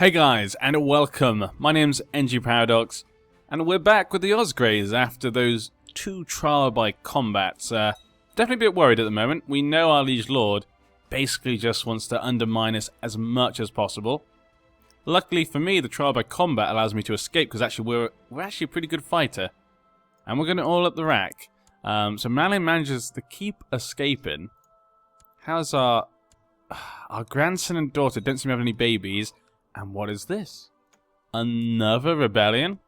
Hey guys, and welcome. My name's NG Paradox, and we're back with the Osgreys after those two trial by combats. Definitely a bit worried at the moment. We know our Liege Lord basically just wants to undermine us as much as possible. Luckily for me, the trial by combat allows me to escape because actually we're actually a pretty good fighter, and we're going to all up the rack. So Malin manages to keep escaping. How's our grandson and daughter? Don't seem to have any babies. And what is this? Another rebellion?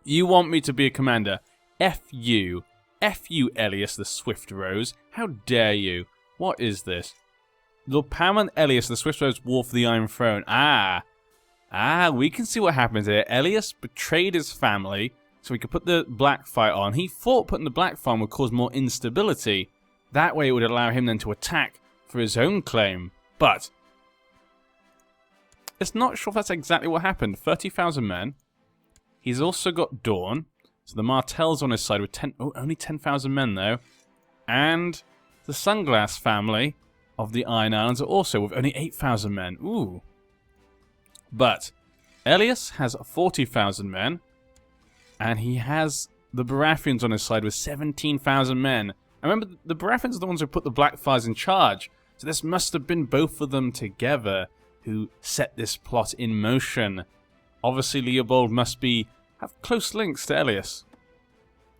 You want me to be a commander? F you. F you, Elias the Swift Rose. How dare you? What is this? Lord Paramount Elias the Swift Rose war for the Iron Throne. We can see what happens here. Elias betrayed his family so he could put the black fight on. He thought putting the black fight on would cause more instability. That way it would allow him then to attack for his own claim. But it's not sure if that's exactly what happened. 30,000 men. He's also got Dawn. So the Martell's on his side with only 10,000 men though. And the Sunglass family of the Iron Islands are also with only 8,000 men. Ooh. But Elias has 40,000 men. And he has the Baratheons on his side with 17,000 men. And remember, the Baratheons are the ones who put the Blackfires in charge. So this must have been both of them together who set this plot in motion. Obviously, Leopold must have close links to Elias.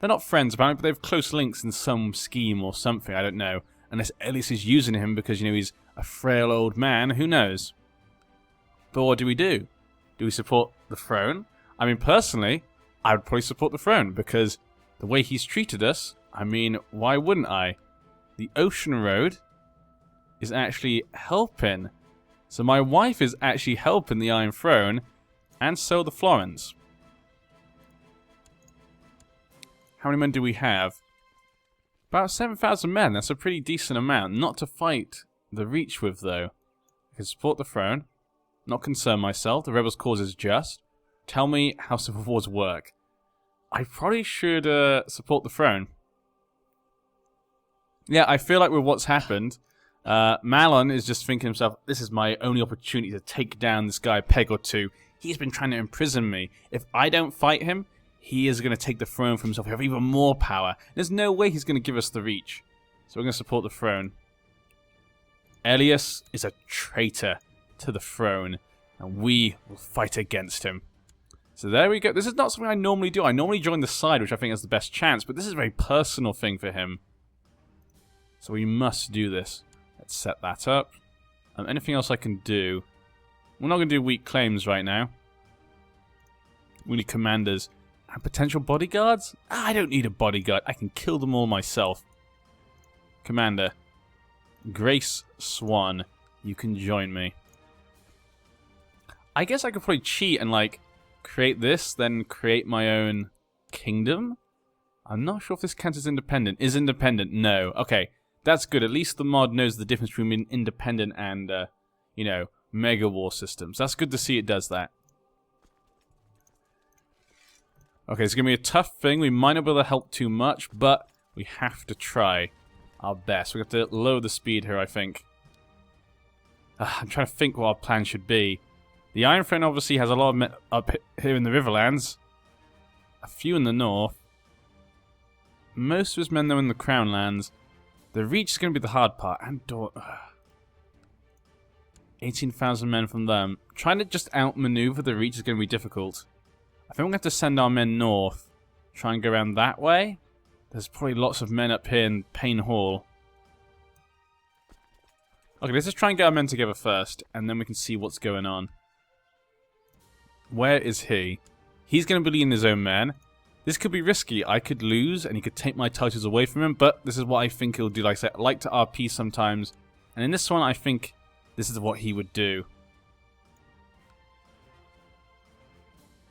They're not friends, apparently, but they have close links in some scheme or something, I don't know. Unless Elias is using him because, you know, he's a frail old man, who knows? But what do we do? Do we support the throne? I mean, personally, I would probably support the throne, because the way he's treated us, I mean, why wouldn't I? The Ocean Road is actually helping. So my wife is actually helping the Iron Throne, and so the Florins. How many men do we have? About 7,000 men. That's a pretty decent amount. Not to fight the Reach with, though. I can support the throne. Not concern myself. The rebels' cause is just. Tell me how civil wars work. I probably should support the throne. Yeah, I feel like with what's happened, Malon is just thinking to himself, this is my only opportunity to take down this guy a peg or two. He's been trying to imprison me. If I don't fight him, he is going to take the throne for himself. He'll have even more power. There's no way he's going to give us the Reach. So we're going to support the throne. Elias is a traitor to the throne, and we will fight against him. So there we go. This is not something I normally do. I normally join the side, which I think has the best chance, but this is a very personal thing for him. So we must do this. Let's set that up. Anything else I can do? We're not going to do weak claims right now. We need commanders. And potential bodyguards? I don't need a bodyguard. I can kill them all myself. Commander. Grace Swan. You can join me. I guess I could probably cheat and, like, create this, then create my own kingdom? I'm not sure if this counts as independent. Is independent? No. Okay. That's good. At least the mod knows the difference between independent and, you know, mega war systems. That's good to see it does that. Okay, it's going to be a tough thing. We might not be able to help too much, but we have to try our best. We have to lower the speed here, I think. I'm trying to think what our plan should be. The Iron Throne obviously has a lot of men up here in the Riverlands. A few in the north. Most of his men, though, in the Crown Lands. The Reach is going to be the hard part. And 18,000 men from them. Trying to just outmaneuver the Reach is going to be difficult. I think we're going to have to send our men north. Try and go around that way. There's probably lots of men up here in Payne Hall. Okay, let's just try and get our men together first. And then we can see what's going on. Where is he? He's going to be leading his own men. This could be risky. I could lose, and he could take my titles away from him, but this is what I think he'll do. Like I said, I like to RP sometimes, and in this one, I think this is what he would do.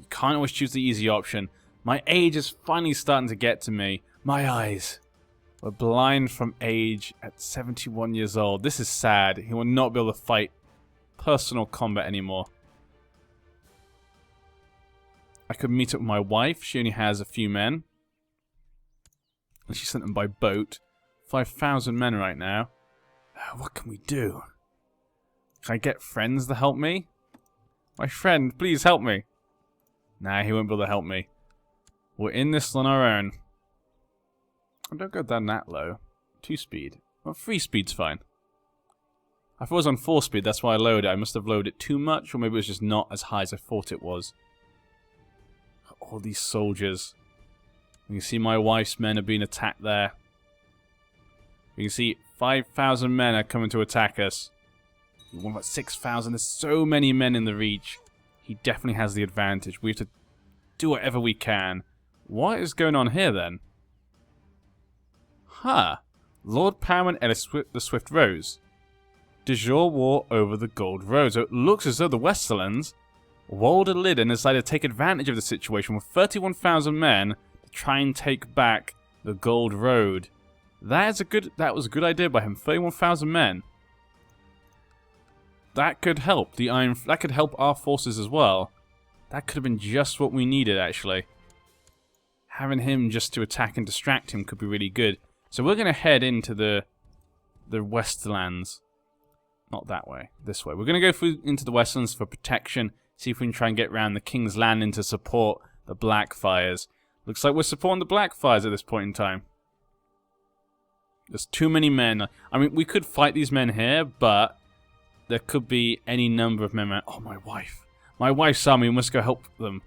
You can't always choose the easy option. My age is finally starting to get to me. My eyes were blind from age at 71 years old. This is sad. He will not be able to fight personal combat anymore. I could meet up with my wife. She only has a few men. And she sent them by boat. 5,000 men right now. What can we do? Can I get friends to help me? My friend, please help me. Nah, he won't be able to help me. We're in this on our own. I don't go down that low. 2 speed. Well, 3 speed's fine. I thought it was on 4 speed, that's why I lowered it. I must have lowered it too much, or maybe it was just not as high as I thought it was. All these soldiers. You can see my wife's men are being attacked there. You can see 5,000 men are coming to attack us. What about 6,000? There's so many men in the Reach. He definitely has the advantage. We have to do whatever we can. What is going on here then? Huh. Lord Paramount Ellis the Swift Rose. De jure war over the Gold Road. So it looks as though the Westerlands, Walder Lydon, decided to take advantage of the situation with 31,000 men to try and take back the Gold Road. That was a good idea by him. 31,000 men. That could help that could help our forces as well. That could have been just what we needed, actually. Having him just to attack and distract him could be really good. So we're going to head into the Westerlands. Not that way, this way. We're going to go into the Westlands for protection. See if we can try and get around the King's Landing to support the Blackfires. Looks like we're supporting the Blackfires at this point in time. There's too many men. I mean, we could fight these men here, but there could be any number of men. Oh, my wife. My wife's army, we must go help them.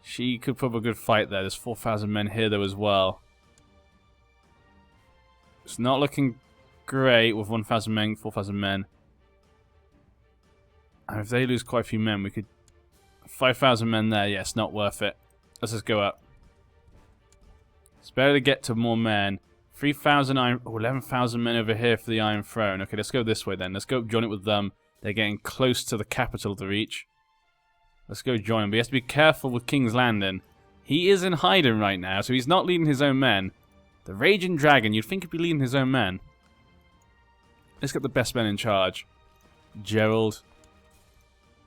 She could put up a good fight there. There's 4,000 men here, though, as well. It's not looking great with 1,000 men, 4,000 men. And if they lose quite a few men, we could... 5,000 men there, yes, not worth it. Let's just go up. It's better to get to more men. 3,000 iron... Oh, 11,000 men over here for the Iron Throne. Okay, let's go this way then. Let's go join it with them. They're getting close to the capital of the Reach. Let's go join him. But he has to be careful with King's Landing. He is in hiding right now, so he's not leading his own men. The Raging Dragon, you'd think he'd be leading his own men. Let's get the best men in charge. Gerald,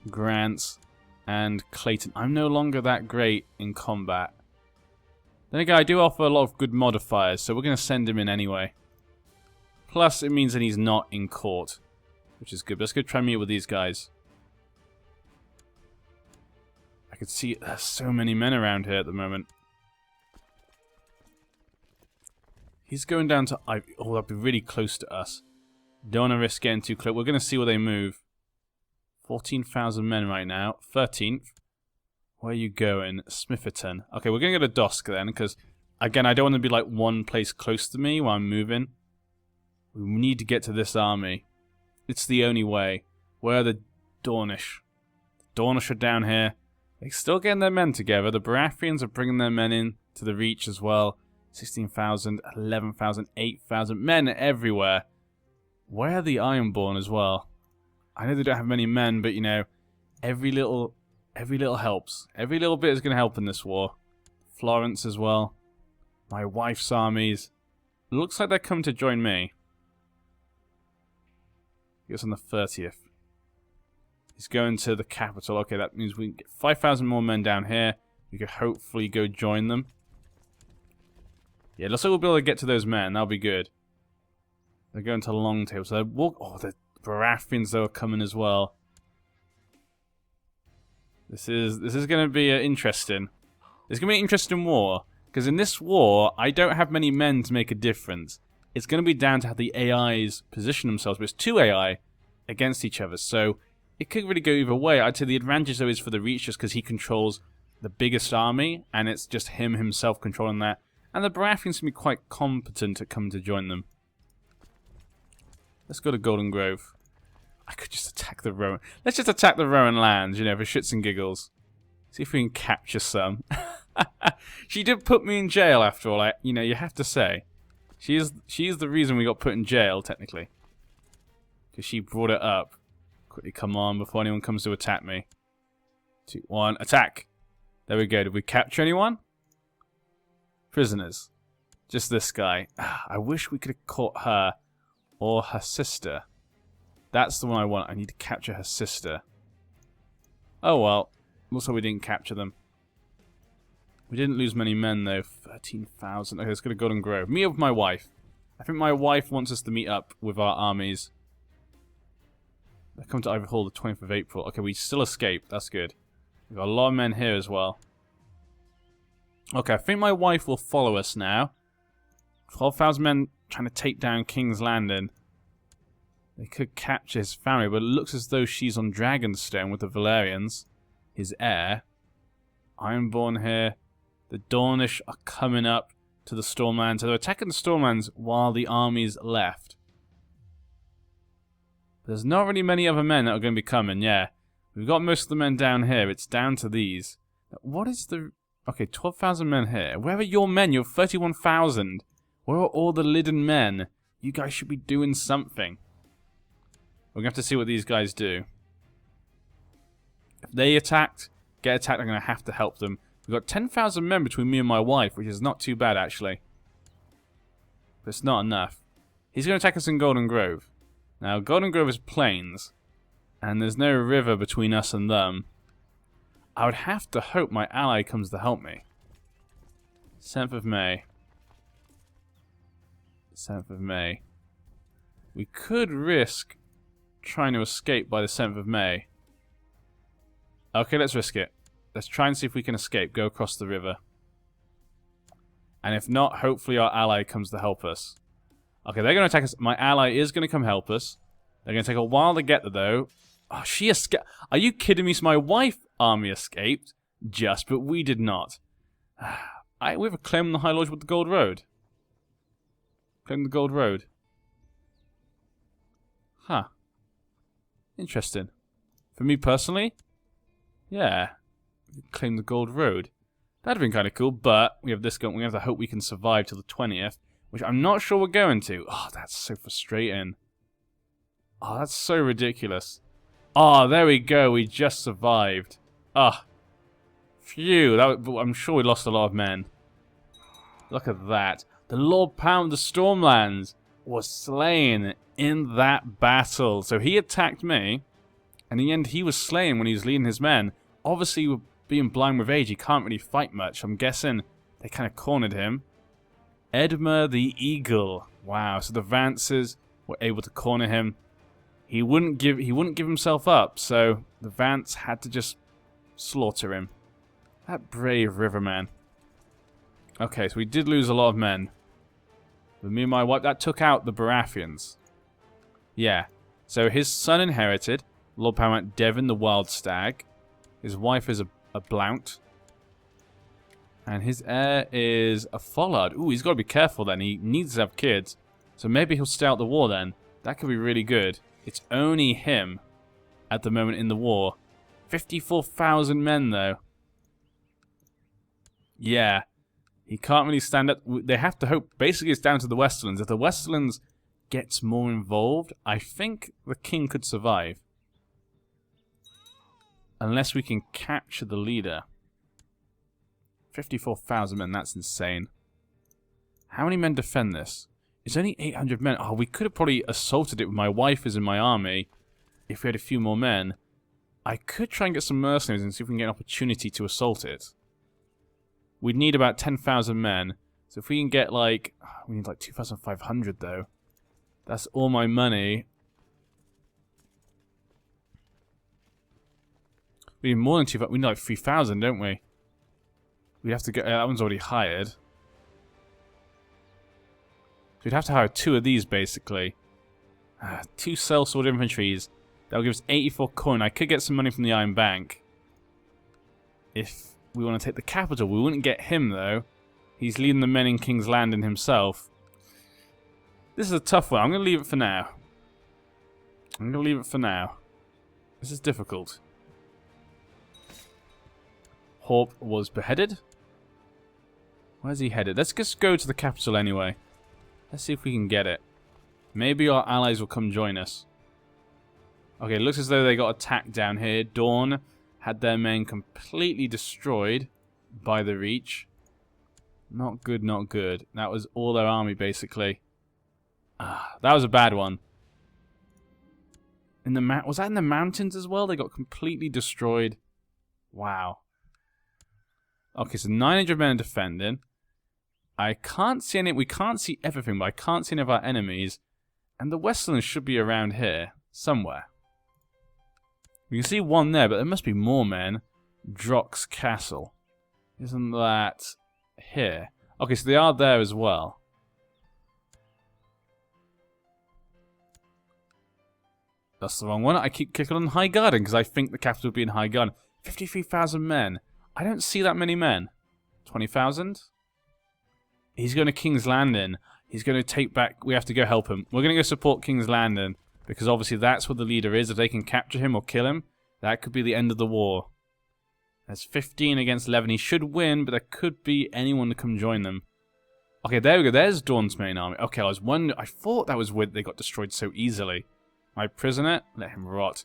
Grant, and Clayton. I'm no longer that great in combat. Then again, I do offer a lot of good modifiers, so we're going to send him in anyway. Plus, it means that he's not in court, which is good. But let's go try and meet with these guys. I can see there's so many men around here at the moment. He's going down to... Oh, that'd be really close to us. Don't want to risk getting too close. We're going to see where they move. 14,000 men right now. 13th. Where are you going? Smitherton. Okay, we're going to go to Dosk then, because, again, I don't want to be, like, one place close to me while I'm moving. We need to get to this army. It's the only way. Where are the Dornish? The Dornish are down here. They're still getting their men together. The Baratheons are bringing their men in to the Reach as well. 16,000, 11,000, 8,000 men everywhere. Where are the Ironborn as well? I know they don't have many men, but, you know, every little helps. Every little bit is going to help in this war. Florence as well. My wife's armies. It looks like they're coming to join me. It's on the 30th. He's going to the capital. Okay, that means we can get 5,000 more men down here. We could hopefully go join them. Yeah, looks like we'll be able to get to those men. That'll be good. They're going to Longtail. So they're the Baratheons though are coming as well. This is going to be interesting. It's going to be an interesting war. Because in this war, I don't have many men to make a difference. It's going to be down to how the AIs position themselves. But it's 2 AI against each other. So it could really go either way. I'd say the advantage though is for the Reach just because he controls the biggest army. And it's just him himself controlling that. And the Baratheons can be quite competent at coming to join them. Let's go to Golden Grove. I could just attack the Rowan. Let's just attack the Rowan lands, you know, for shits and giggles. See if we can capture some. She did put me in jail after all. You know, you have to say. She is the reason we got put in jail, technically. Because she brought it up. Quickly come on before anyone comes to attack me. 2, 1, attack! There we go. Did we capture anyone? Prisoners. Just this guy. I wish we could have caught her. Or her sister. That's the one I want. I need to capture her sister. Oh well. Looks like we didn't capture them. We didn't lose many men though. 13,000. Okay, let's go to Golden Grove. Me with my wife. I think my wife wants us to meet up with our armies. They come to overhaul the 20th of April. Okay, we still escaped. That's good. We've got a lot of men here as well. Okay, I think my wife will follow us now. 12,000 men trying to take down King's Landing. They could capture his family, but it looks as though she's on Dragonstone with the Valerians, his heir. Ironborn here. The Dornish are coming up to the Stormlands. So they're attacking the Stormlands while the armies left. There's not really many other men that are going to be coming, yeah. We've got most of the men down here. It's down to these. What is the... Okay, 12,000 men here. Where are your men? You're 31,000. Where are all the Lidden men? You guys should be doing something. We're going to have to see what these guys do. If they get attacked, I'm going to have to help them. We've got 10,000 men between me and my wife, which is not too bad, actually. But it's not enough. He's going to attack us in Golden Grove. Now, Golden Grove is plains, and there's no river between us and them. I would have to hope my ally comes to help me. 7th of May. 7th of May. We could risk trying to escape by the 7th of May. Okay, let's risk it. Let's try and see if we can escape, go across the river. And if not, hopefully our ally comes to help us. Okay, they're going to attack us. My ally is going to come help us. They're going to take a while to get there, though. Oh, she escaped. Are you kidding me? So my wife army escaped, but we did not. We have a claim on the High Lodge with the Gold Road. Claim the Gold Road. Huh. Interesting. For me personally, yeah. Claim the Gold Road. That'd have been kind of cool, but we have this going. We have to hope we can survive till the 20th, which I'm not sure we're going to. Oh, that's so frustrating. Oh, that's so ridiculous. Oh, there we go. We just survived. Ah. Phew. I'm sure we lost a lot of men. Look at that. The Lord Pound of the Stormlands was slain in that battle. So he attacked me. And in the end, he was slain when he was leading his men. Obviously, being blind with age, he can't really fight much. I'm guessing they kind of cornered him. Edmure the Eagle. Wow. So the Vances were able to corner him. He wouldn't give himself up. So the Vance had to just slaughter him. That brave riverman. Okay, so we did lose a lot of men. But me and my wife, that took out the Baratheons. Yeah. So his son inherited Lord Paramount Devon the Wild Stag. His wife is a Blount. And his heir is a Follard. Ooh, he's got to be careful then. He needs to have kids. So maybe he'll stay out the war then. That could be really good. It's only him at the moment in the war. 54,000 men though. Yeah. He can't really stand up. They have to hope. Basically, it's down to the Westerlands. If the Westerlands gets more involved, I think the king could survive. Unless we can capture the leader. 54,000 men, that's insane. How many men defend this? It's only 800 men. Oh, we could have probably assaulted it with my wife is in my army. If we had a few more men. I could try and get some mercenaries and see if we can get an opportunity to assault it. We'd need about 10,000 men. So if we can get like... We need like 2,500 though. That's all my money. We need more than 2,000. We need like 3,000, don't we? We'd have to get... that one's already hired. So we'd have to hire 2 of these, basically. 2 sellsword infantries. That'll give us 84 coin. I could get some money from the Iron Bank. If we want to take the capital. We wouldn't get him, though. He's leading the men in King's Landing himself. This is a tough one. I'm going to leave it for now. This is difficult. Horp was beheaded. Where's he headed? Let's just go to the capital anyway. Let's see if we can get it. Maybe our allies will come join us. Okay, it looks as though they got attacked down here. Dawn had their men completely destroyed by the Reach. Not good, not good. That was all their army, basically. That was a bad one. Was that in the mountains as well? They got completely destroyed. Wow. Okay, so 900 men are defending. I can't see any... We can't see everything, but I can't see any of our enemies. And the Westerlands should be around here. Somewhere. We can see one there, but there must be more men. Drox Castle. Isn't that here? Okay, so they are there as well. That's the wrong one. I keep clicking on High Garden because I think the capital would be in High Garden. 53,000 men. I don't see that many men. 20,000? He's going to King's Landing. He's going to take back... We have to go help him. We're going to go support King's Landing because obviously that's where the leader is. If they can capture him or kill him, that could be the end of the war. There's 15 against 11. He should win, but there could be anyone to come join them. Okay, there we go. There's Dawn's main army. Okay, I thought that was weird they got destroyed so easily. My prisoner? Let him rot.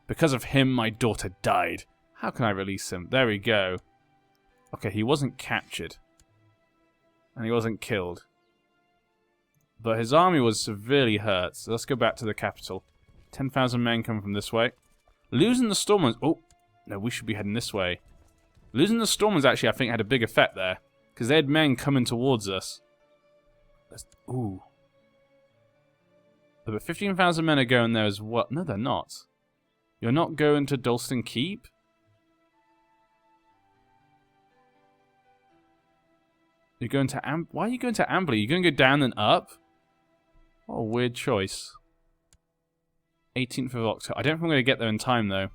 Because of him, my daughter died. How can I release him? There we go. Okay, he wasn't captured. And he wasn't killed. But his army was severely hurt. So let's go back to the capital. 10,000 men come from this way. Losing the Stormers... Oh, no, we should be heading this way. Losing the Stormers actually, I think, had a big effect there. Because they had men coming towards us. Ooh. But 15,000 men are going there as well. No, they're not. You're not going to Dalston Keep? You're going to Why are you going to Amberley? You're going to go down and up? What a weird choice. 18th of October. I don't think I'm going to get there in time, though.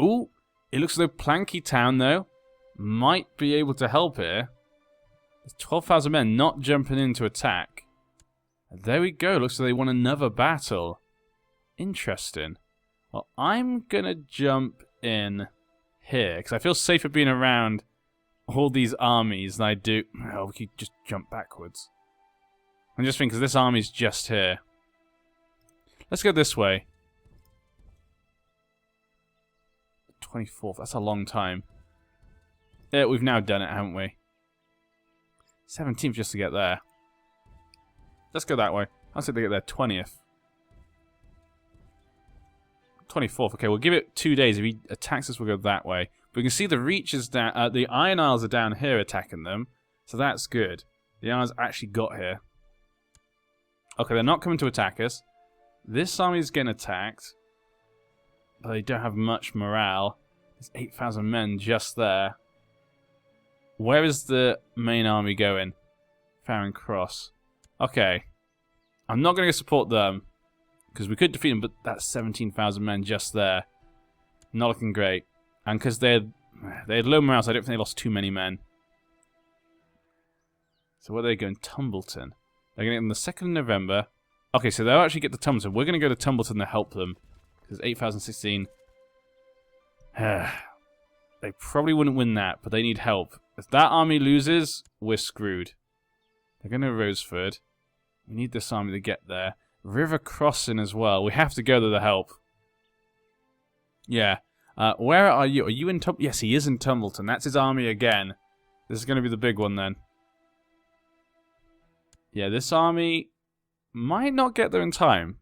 Ooh, it looks as though Planky Town, though, might be able to help here. There's 12,000 men not jumping in to attack. There we go. Looks like they won another battle. Interesting. Well, I'm going to jump in here, because I feel safer being around all these armies than I do... Oh, we could just jump backwards. I'm just thinking, because this army's just here. Let's go this way. 24th. That's a long time. Yeah, we've now done it, haven't we? 17th just to get there. Let's go that way. I'll say they get there 20th. 24th. Okay, we'll give it 2 days. If he attacks us, we'll go that way. But we can see the Reach is down. The Iron Isles are down here attacking them. So that's good. The Isles actually got here. Okay, they're not coming to attack us. This army is getting attacked. But they don't have much morale. There's 8,000 men just there. Where is the main army going? Farron Cross. Okay. I'm not going to support them. Because we could defeat them, but that's 17,000 men just there. Not looking great. And because they had low morale, so I don't think they lost too many men. So where are they going? Tumbleton. They're going to get them the 2nd of November. Okay, so they'll actually get to Tumbleton. We're going to go to Tumbleton to help them. Because 8,016. They probably wouldn't win that, but they need help. If that army loses, we're screwed. They're going to Roseford. We need this army to get there. River Crossing as well. We have to go to the help. Yeah. Where are you? Are you in Tumbleton? Yes, he is in Tumbleton. That's his army again. This is going to be the big one then. Yeah, this army might not get there in time.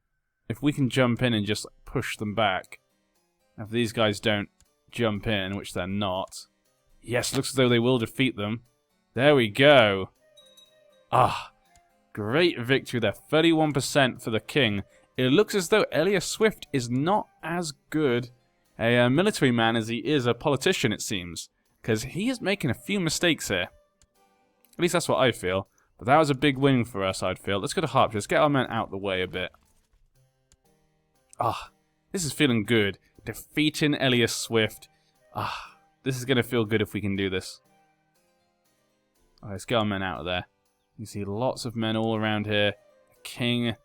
If we can jump in and just push them back. If these guys don't jump in, which they're not. Yes, looks as though they will defeat them. There we go. Ah, great victory there. 31% for the king. It looks as though Elias Swift is not as good a military man as he is a politician, it seems. Because he is making a few mistakes here. At least that's what I feel. But that was a big win for us, I'd feel. Let's go to Harpshire. Let's get our men out the way a bit. Ah, this is feeling good. Defeating Elias Swift. Ah, this is going to feel good if we can do this. Right, let's get our men out of there. You see lots of men all around here. The king.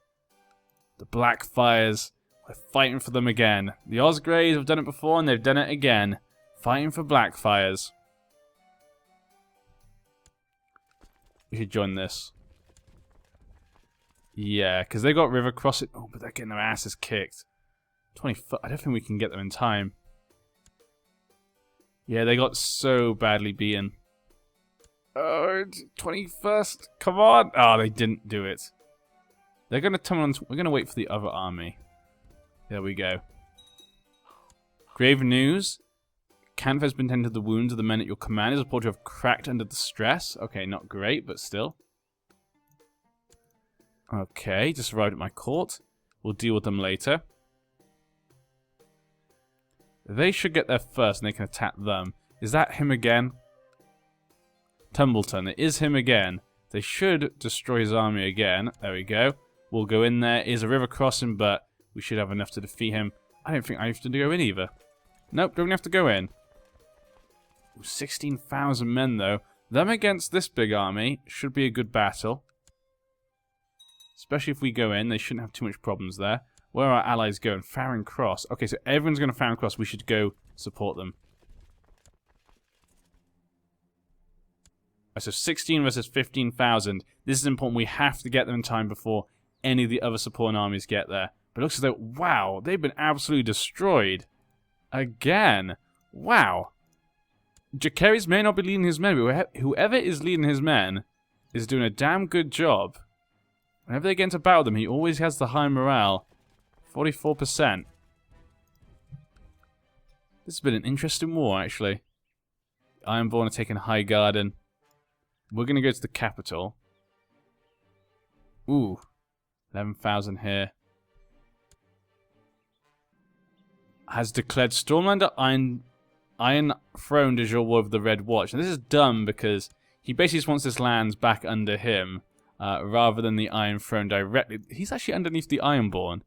The Blackfires. We're fighting for them again. The Osgrays have done it before and they've done it again. Fighting for Blackfires. We should join this. Yeah, because they got River Crossing. Oh, but they're getting their asses kicked. 20 foot. I don't think we can get them in time. Yeah, they got so badly beaten. Oh, 21st. Come on. Oh, they didn't do it. They're going to come on. We're going to wait for the other army. There we go. Grave news. Canva has been tended to the wounds of the men at your command. Is reported to have cracked under the stress. Okay, not great, but still. Okay, just arrived at my court. We'll deal with them later. They should get there first and they can attack them. Is that him again? Tumbleton. It is him again. They should destroy his army again. There we go. We'll go in there. It is a river crossing, but we should have enough to defeat him. I don't think I have to go in either. Nope, don't have to go in. 16,000 men, though. Them against this big army should be a good battle. Especially if we go in. They shouldn't have too much problems there. Where are our allies going? Farron Cross. Okay, so everyone's going to Farron Cross. We should go support them. So 16 versus 15,000. This is important. We have to get them in time before any of the other supporting armies get there. But it looks as though, wow, they've been absolutely destroyed. Again. Wow. Jacaerys may not be leading his men, but whoever is leading his men is doing a damn good job. Whenever they get into battle with him, he always has the high morale. 44%. This has been an interesting war, actually. Ironborn are taking High Garden. We're going to go to the capital. Ooh. 11,000 here. Has declared Stormlander Iron Throne as your war of the Red Watch. And this is dumb because he basically just wants this lands back under him rather than the Iron Throne directly. He's actually underneath the Ironborn.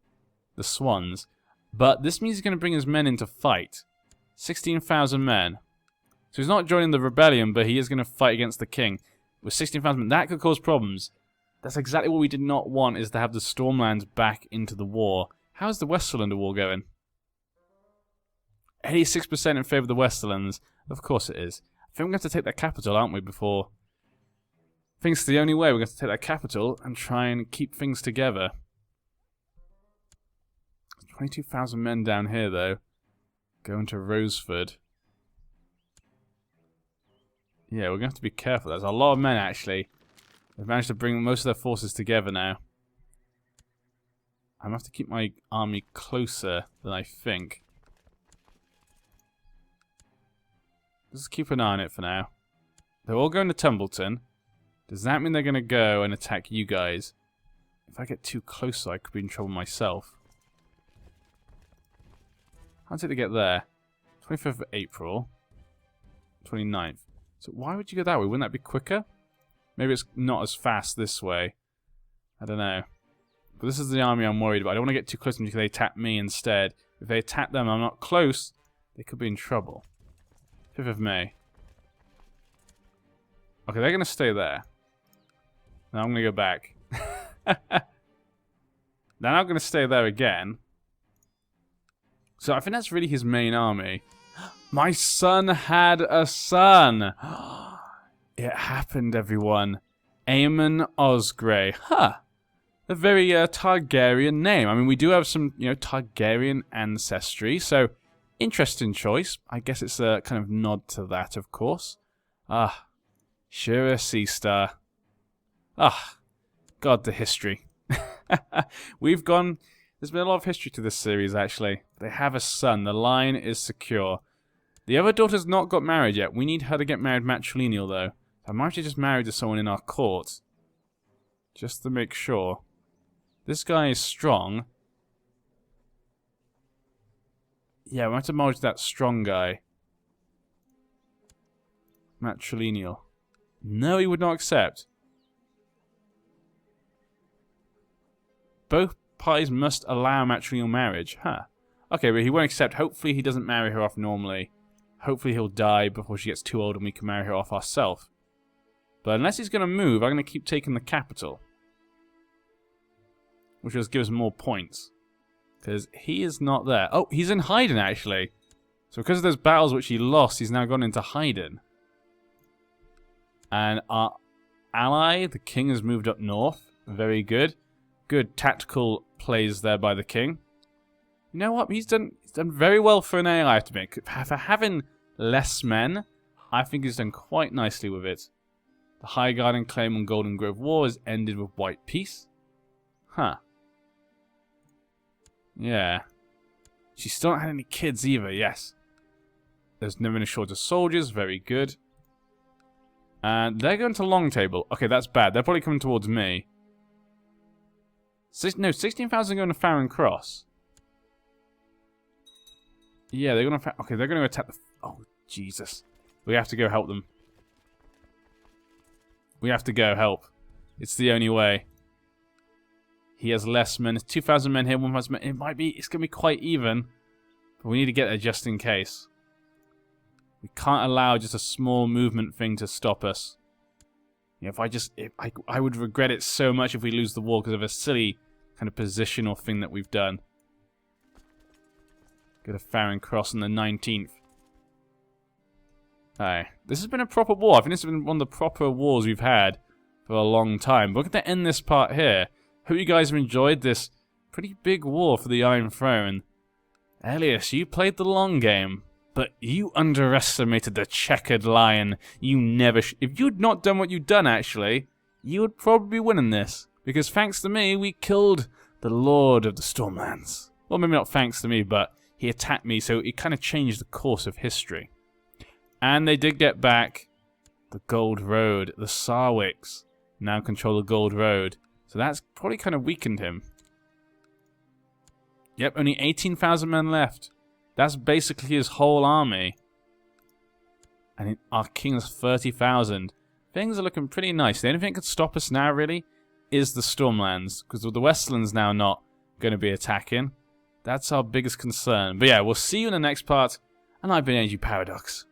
The Swans. But this means he's going to bring his men into fight. 16,000 men. So he's not joining the rebellion, but he is going to fight against the king. With 16,000 men, that could cause problems. That's exactly what we did not want, is to have the Stormlands back into the war. How's the Westerlander war going? 86% in favour of the Westerlands. Of course it is. I think we're going to take that capital, aren't we, before... I think it's the only way. We're going to take that capital and try and keep things together. 22,000 men down here, though. Going to Roseford. Yeah, we're going to have to be careful. There's a lot of men, actually. They've managed to bring most of their forces together now. I'm going to have to keep my army closer than I think. Let's keep an eye on it for now. They're all going to Tumbleton. Does that mean they're going to go and attack you guys? If I get too close, I could be in trouble myself. How did they get there? 25th of April. 29th. So why would you go that way? Wouldn't that be quicker? Maybe it's not as fast this way. I don't know. But this is the army I'm worried about. I don't want to get too close to them because they attack me instead. If they attack them and I'm not close, they could be in trouble. 5th of May. Okay, they're going to stay there. Now I'm going to go back. Now I'm going to stay there again. So I think that's really his main army. My son had a son. It happened, everyone. Aemon Osgrey. Huh. A very Targaryen name. I mean, we do have some, Targaryen ancestry. So, interesting choice. I guess it's a kind of nod to that, of course. Ah. Shira Seastar. Ah. God, the history. We've gone... There's been a lot of history to this series, actually. They have a son. The line is secure. The other daughter's not got married yet. We need her to get married matrilineal, though. I might have just married to someone in our court. Just to make sure. This guy is strong. Yeah, we have to marry that strong guy. Matrilineal. No, he would not accept. Both parties must allow matrilineal marriage. Huh. Okay, but he won't accept. Hopefully he doesn't marry her off normally. Hopefully he'll die before she gets too old and we can marry her off ourselves. But unless he's going to move, I'm going to keep taking the capital. Which will give us more points. Because he is not there. Oh, he's in hiding, actually. So because of those battles which he lost, he's now gone into hiding. And our ally, the king, has moved up north. Very good. Good tactical plays there by the king. You know what? He's done very well for an AI, I have to admit. For having less men, I think he's done quite nicely with it. The High Garden claim on Golden Grove War has ended with white peace. Huh. Yeah. She still not had any kids either, yes. There's never been a shortage of soldiers, very good. And they're going to Long Table. Okay, that's bad. They're probably coming towards me. No, 16,000 going to Farron Cross. Yeah, they're gonna... Okay, they're gonna attack the... Oh, Jesus. We have to go help them. We have to go help. It's the only way. He has less men. 2,000 men here, 1,000 men. It might be... It's gonna be quite even. But we need to get there just in case. We can't allow just a small movement thing to stop us. You know, I would regret it so much if we lose the war because of a silly kind of positional thing that we've done. Go to Farron Cross on the 19th. Alright, this has been a proper war. I think this has been one of the proper wars we've had for a long time. But we're going to end this part here. Hope you guys have enjoyed this pretty big war for the Iron Throne. Elias, you played the long game. But you underestimated the checkered lion. You never... If you'd not done what you'd done, actually, you would probably be winning this. Because thanks to me, we killed the Lord of the Stormlands. Well, maybe not thanks to me, but he attacked me, so it kind of changed the course of history. And they did get back the Gold Road. The Sarwicks now control the Gold Road. So that's probably kind of weakened him. Yep, only 18,000 men left. That's basically his whole army. And our king has 30,000. Things are looking pretty nice. The only thing that could stop us now, really, is the Stormlands. Because with the Westlands now not going to be attacking, that's our biggest concern. But yeah, we'll see you in the next part. And I've been AG Paradox.